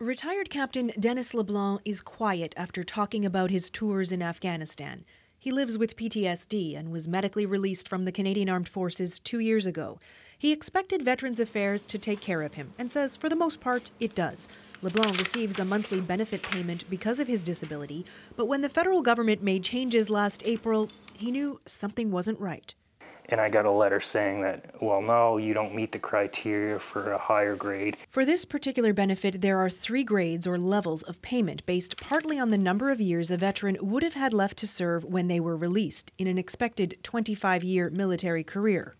Retired Captain Dennis LeBlanc is quiet after talking about his tours in Afghanistan. He lives with PTSD and was medically released from the Canadian Armed Forces 2 years ago. He expected Veterans Affairs to take care of him and says for the most part it does. LeBlanc receives a monthly benefit payment because of his disability, but when the federal government made changes last April, he knew something wasn't right. And I got a letter saying that, well, no, you don't meet the criteria for a higher grade. For this particular benefit, there are 3 grades or levels of payment based partly on the number of years a veteran would have had left to serve when they were released in an expected 25-year military career.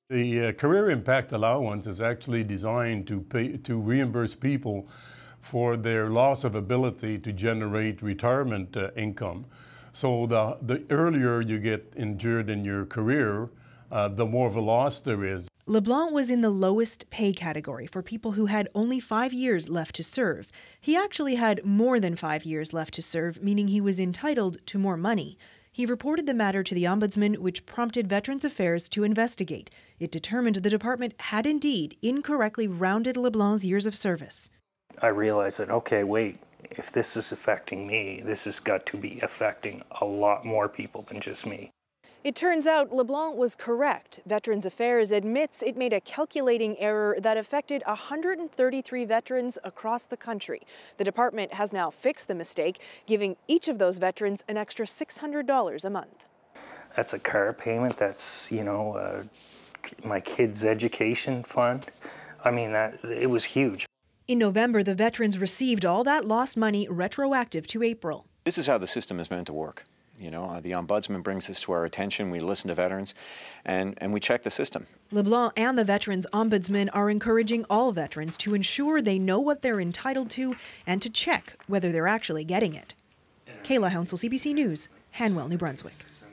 The career impact allowance is actually designed to reimburse people for their loss of ability to generate retirement income. So the earlier you get injured in your career, the more of a loss there is. LeBlanc was in the lowest pay category for people who had only 5 years left to serve. He actually had more than 5 years left to serve, meaning he was entitled to more money. He reported the matter to the Ombudsman, which prompted Veterans Affairs to investigate. It determined the department had indeed incorrectly rounded LeBlanc's years of service. I realized that, okay, wait, if this is affecting me, this has got to be affecting a lot more people than just me. It turns out LeBlanc was correct. Veterans Affairs admits it made a calculating error that affected 133 veterans across the country. The department has now fixed the mistake, giving each of those veterans an extra $600 a month. That's a car payment, that's, my kids' education fund. I mean, it was huge. In November, the veterans received all that lost money retroactive to April. This is how the system is meant to work. The Ombudsman brings this to our attention, we listen to veterans, and we check the system. LeBlanc and the Veterans Ombudsman are encouraging all veterans to ensure they know what they're entitled to and to check whether they're actually getting it. Kayla Hounsell, CBC News, Hanwell, New Brunswick.